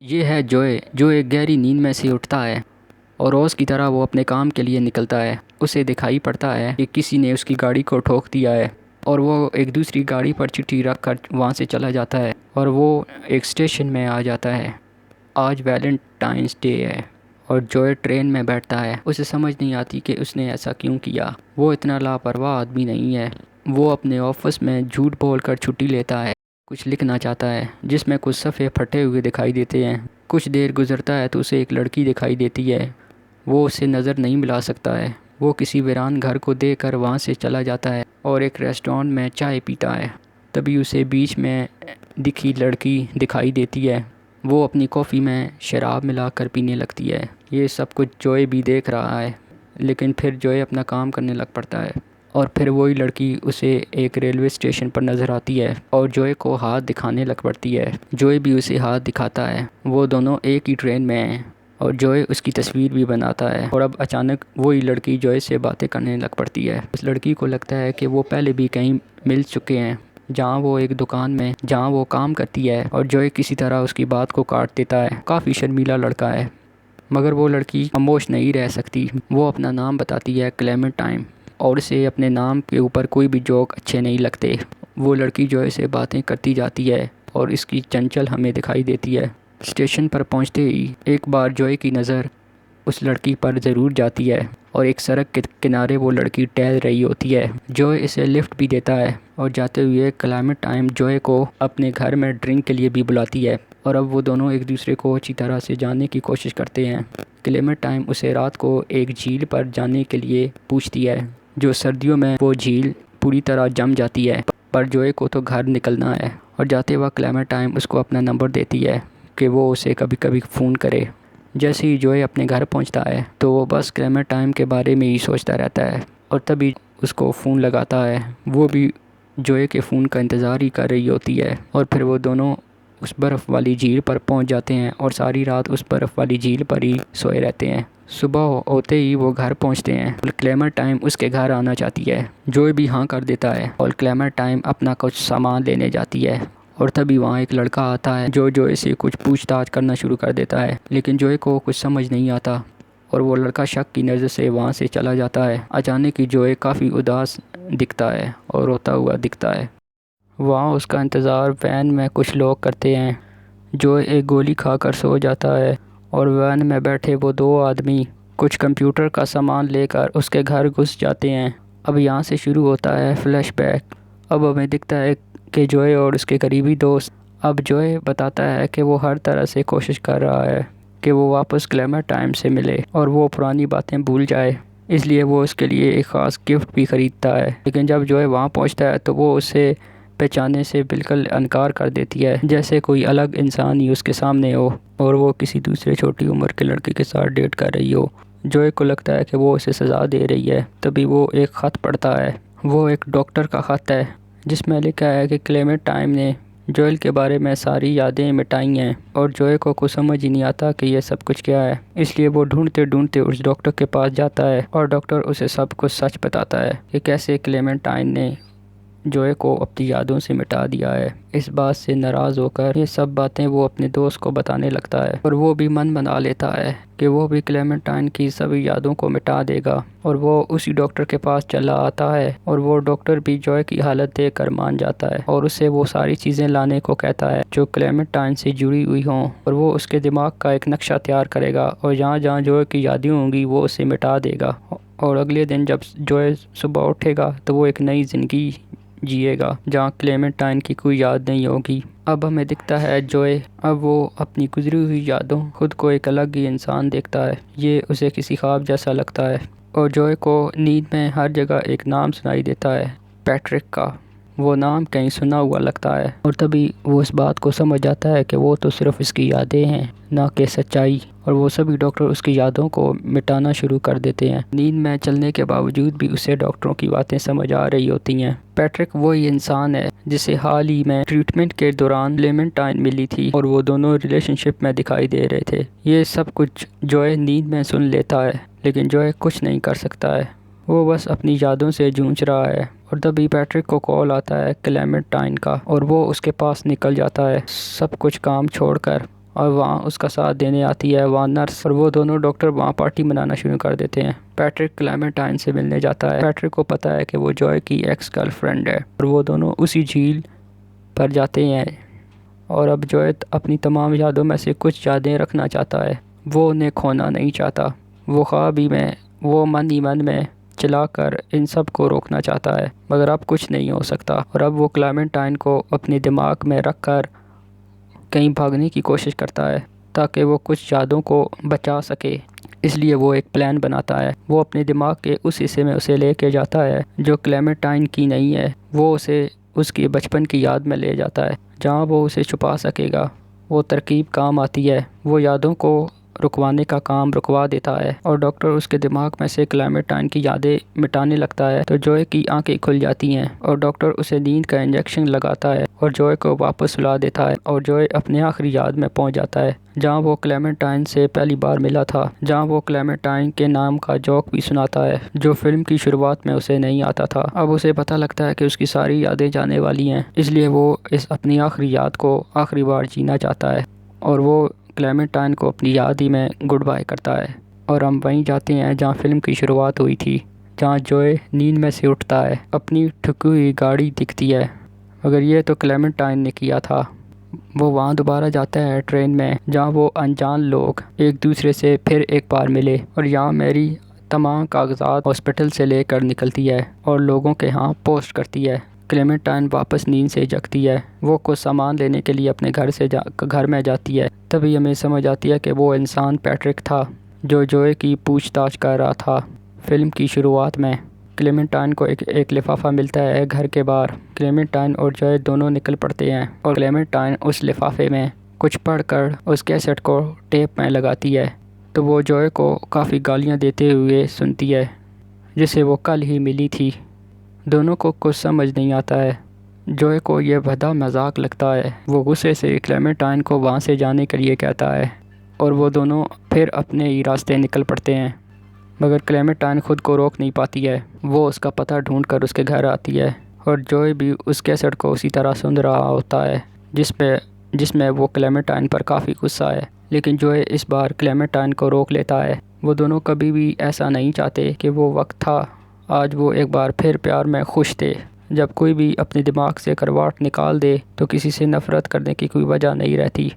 ये है जोए जो एक गहरी नींद में से उठता है और रोज़ की तरह वो अपने काम के लिए निकलता है। उसे दिखाई पड़ता है कि किसी ने उसकी गाड़ी को ठोक दिया है और वो एक दूसरी गाड़ी पर चिट्ठी रख कर वहाँ से चला जाता है और वो एक स्टेशन में आ जाता है। आज वैलेंटाइंस डे है और जोए ट्रेन में बैठता है। उसे समझ नहीं आती कि उसने ऐसा क्यों किया। वो इतना लापरवाह आदमी नहीं है। वो अपने ऑफिस में झूठ बोलकर छुट्टी लेता है। कुछ लिखना चाहता है जिसमें कुछ सफ़े फटे हुए दिखाई देते हैं। कुछ देर गुजरता है तो उसे एक लड़की दिखाई देती है। वो उससे नज़र नहीं मिला सकता है। वो किसी वीरान घर को देखकर वहाँ से चला जाता है और एक रेस्टोरेंट में चाय पीता है। तभी उसे बीच में दिखी लड़की दिखाई देती है। वो अपनी कॉफ़ी में शराब मिलाकर पीने लगती है। ये सब कुछ जोए भी देख रहा है, लेकिन फिर जोए अपना काम करने लग पड़ता है। और फिर वही लड़की उसे एक रेलवे स्टेशन पर नज़र आती है और जोए को हाथ दिखाने लग पड़ती है। जोए भी उसे हाथ दिखाता है। वो दोनों एक ही ट्रेन में हैं और जोए उसकी तस्वीर भी बनाता है। और अब अचानक वही लड़की जोए से बातें करने लग पड़ती है। उस लड़की को लगता है कि वो पहले भी कहीं मिल चुके हैं, जहाँ वो एक दुकान में जहाँ वो काम करती है। और जोए किसी तरह उसकी बात को काट देता है। काफ़ी शर्मीला लड़का है, मगर वो लड़की खामोश नहीं रह सकती। वो अपना नाम बताती है, क्लेमेंटाइन, और उसे अपने नाम के ऊपर कोई भी जोक अच्छे नहीं लगते। वो लड़की जोए से बातें करती जाती है और इसकी चंचल हमें दिखाई देती है। स्टेशन पर पहुंचते ही एक बार जोए की नज़र उस लड़की पर ज़रूर जाती है और एक सड़क के किनारे वो लड़की टहल रही होती है। जोए इसे लिफ्ट भी देता है और जाते हुए क्लेमेंटाइन जोए को अपने घर में ड्रिंक के लिए भी बुलाती है। और अब वो दोनों एक दूसरे को अच्छी तरह से जानने की कोशिश करते हैं। क्लेमेंटाइन उसे रात को एक झील पर जाने के लिए पूछती है। जो सर्दियों में वो झील पूरी तरह जम जाती है, पर जोए को तो घर निकलना है। और जाते वक्त क्लेमेंटाइन उसको अपना नंबर देती है कि वो उसे कभी कभी फ़ोन करे। जैसे ही जोए अपने घर पहुंचता है तो वो बस क्लेमेंटाइन के बारे में ही सोचता रहता है और तभी उसको फ़ोन लगाता है। वो भी जोए के फ़ोन का इंतज़ार ही कर रही होती है। और फिर वो दोनों उस बर्फ़ वाली झील पर पहुंच जाते हैं और सारी रात उस बर्फ़ वाली झील पर ही सोए रहते हैं। सुबह होते ही वो घर पहुंचते हैं और क्लेमेंटाइन उसके घर आना चाहती है। जोए भी हाँ कर देता है और क्लेमेंटाइन अपना कुछ सामान लेने जाती है। और तभी वहाँ एक लड़का आता है जो जोए से कुछ पूछताछ करना शुरू कर देता है, लेकिन जोए को कुछ समझ नहीं आता और वो लड़का शक की नज़र से वहाँ से चला जाता है। अचानक ही जोए काफ़ी उदास दिखता है और रोता हुआ दिखता है। वहाँ उसका इंतज़ार वैन में कुछ लोग करते हैं। जोए एक गोली खाकर सो जाता है और वैन में बैठे वो दो आदमी कुछ कंप्यूटर का सामान लेकर उसके घर घुस जाते हैं। अब यहाँ से शुरू होता है फ्लैशबैक। अब हमें दिखता है कि जोए और उसके करीबी दोस्त, अब जोए बताता है कि वो हर तरह से कोशिश कर रहा है कि वो वापस क्लेमेंटाइन से मिले और वो पुरानी बातें भूल जाए। इसलिए वो उसके लिए एक ख़ास गिफ्ट भी ख़रीदता है। लेकिन जब जोए वहाँ पहुँचता है तो वो उसे पहचानने से बिल्कुल इनकार कर देती है, जैसे कोई अलग इंसान ही उसके सामने हो और वो किसी दूसरे छोटी उम्र के लड़के के साथ डेट कर रही हो। जोए को लगता है कि वो उसे सज़ा दे रही है। तभी वो एक ख़त पढ़ता है। वो एक डॉक्टर का ख़त है जिसमें लिखा है कि क्लेमेंटाइन ने जोएल के बारे में सारी यादें मिटाई हैं। और जोए को कुछ समझ ही नहीं आता कि ये सब कुछ क्या है। इसलिए वो ढूंढते ढूंढते उस डॉक्टर के पास जाता है और डॉक्टर उसे सब कुछ सच बताता है कि कैसे क्लेमेंटाइन ने जोए को अपनी यादों से मिटा दिया है। इस बात से नाराज़ होकर ये सब बातें वो अपने दोस्त को बताने लगता है और वो भी मन बना लेता है कि वो भी क्लेमेंटाइन की सभी यादों को मिटा देगा। और वो उसी डॉक्टर के पास चला आता है और वो डॉक्टर भी जोए की हालत देखकर मान जाता है और उसे वो सारी चीज़ें लाने को कहता है जो क्लेमेंटाइन से जुड़ी हुई हों। और वो उसके दिमाग का एक नक्शा तैयार करेगा और जहाँ जहाँ जोए की यादें होंगी वो उसे मिटा देगा। और अगले दिन जब जोए सुबह उठेगा तो वो एक नई ज़िंदगी जिएगा जहाँ क्लेमेंटाइन की कोई याद नहीं होगी। अब हमें दिखता है जोए, अब वो अपनी गुजरी हुई यादों खुद को एक अलग ही इंसान देखता है। ये उसे किसी ख्वाब जैसा लगता है और जोए को नींद में हर जगह एक नाम सुनाई देता है, पैट्रिक का। वो नाम कहीं सुना हुआ लगता है और तभी वो इस बात को समझ जाता है कि वो तो सिर्फ इसकी यादें हैं, ना कि सच्चाई। और वो सभी डॉक्टर उसकी यादों को मिटाना शुरू कर देते हैं। नींद में चलने के बावजूद भी उसे डॉक्टरों की बातें समझ आ रही होती हैं। पैट्रिक वही इंसान है जिसे हाल ही में ट्रीटमेंट के दौरान क्लेमेंटाइन मिली थी और वो दोनों रिलेशनशिप में दिखाई दे रहे थे। ये सब कुछ जोए नींद में सुन लेता है, लेकिन जोए कुछ नहीं कर सकता है। वो बस अपनी यादों से जूझ रहा है। और तभी पैट्रिक को कॉल आता है क्लेमेंटाइन का और वो उसके पास निकल जाता है सब कुछ काम छोड़कर और वहाँ उसका साथ देने आती है वहाँ नर्स, और वो दोनों डॉक्टर वहाँ पार्टी मनाना शुरू कर देते हैं। पैट्रिक क्लेमेंटाइन से मिलने जाता है। पैट्रिक को पता है कि वो जॉय की एक्स गर्लफ्रेंड है और वो दोनों उसी झील पर जाते हैं। और अब जॉय अपनी तमाम यादों में से कुछ यादें रखना चाहता है, वो उन्हें खोना नहीं चाहता। वो ख्वाब ही में, वो मन ही मन में चलाकर इन सब को रोकना चाहता है, मगर अब कुछ नहीं हो सकता। और अब वो क्लेमेंटाइन को अपने दिमाग में रख कर कहीं भागने की कोशिश करता है ताकि वो कुछ यादों को बचा सके। इसलिए वो एक प्लान बनाता है। वो अपने दिमाग के उस हिस्से में उसे लेके जाता है जो क्लेमेंटाइन की नहीं है। वो उसे उसकी बचपन की याद में ले जाता है जहाँ वो उसे छुपा सकेगा। वो तरकीब काम आती है, वो यादों को रुकवाने का काम रुकवा देता है और डॉक्टर उसके दिमाग में से क्लेमेंटाइन की यादें मिटाने लगता है। तो जॉय की आंखें खुल जाती हैं और डॉक्टर उसे नींद का इंजेक्शन लगाता है और जॉय को वापस सुला देता है और जॉय अपने आखिरी याद में पहुंच जाता है जहां वो क्लेमेंटाइन से पहली बार मिला था, जहां वो क्लेमेंटाइन के नाम का जोक भी सुनाता है जो फिल्म की शुरुआत में उसे नहीं आता था। अब उसे पता लगता है कि उसकी सारी यादें जाने वाली हैं, इसलिए वो इस अपनी आखिरी याद को आखिरी बार जीना चाहता है और वो क्लेमेंटाइन को अपनी याद ही में गुड बाय करता है। और हम वहीं जाते हैं जहाँ फिल्म की शुरुआत हुई थी, जहाँ जॉय नींद में से उठता है, अपनी ठुकी हुई गाड़ी दिखती है, मगर ये तो क्लेमेंटाइन ने किया था। वो वहाँ दोबारा जाता है ट्रेन में जहाँ वो अनजान लोग एक दूसरे से फिर एक बार मिले और यहाँ मेरी तमाम कागजात हॉस्पिटल से लेकर निकलती है और लोगों के यहाँ पोस्ट करती है। क्लेमेंटाइन वापस नींद से जगती है। वो कुछ सामान लेने के लिए अपने घर में जाती है। तभी हमें समझ आती है कि वो इंसान पैट्रिक था जो जॉय की पूछताछ कर रहा था। फिल्म की शुरुआत में क्लेमेंटाइन को एक लिफाफा मिलता है घर के बाहर। क्लेमेंटाइन और जॉय दोनों निकल पड़ते हैं और क्लेमेंटाइन उस लिफाफे में कुछ पढ़कर उस कैसेट को टेप में लगाती है तो वो जॉय को काफ़ी गालियाँ देते हुए सुनती है जिसे वो कल ही मिली थी। दोनों को कुछ समझ नहीं आता है। जॉय को यह भद्दा मजाक लगता है। वो गुस्से से क्लेमेंटाइन को वहाँ से जाने के लिए कहता है और वो दोनों फिर अपने ही रास्ते निकल पड़ते हैं, मगर क्लेमेंटाइन खुद को रोक नहीं पाती है। वो उसका पता ढूंढकर उसके घर आती है और जॉय भी उस कैसेट को उसी तरह सुन रहा होता है जिसमें वो क्लेमेंटाइन पर काफ़ी गुस्सा है, लेकिन जॉय इस बार क्लेमेंटाइन को रोक लेता है। वो दोनों कभी भी ऐसा नहीं चाहते कि वो वक्त था। आज वो एक बार फिर प्यार में खुश थे। जब कोई भी अपने दिमाग से करवाट निकाल दे तो किसी से नफ़रत करने की कोई वजह नहीं रहती।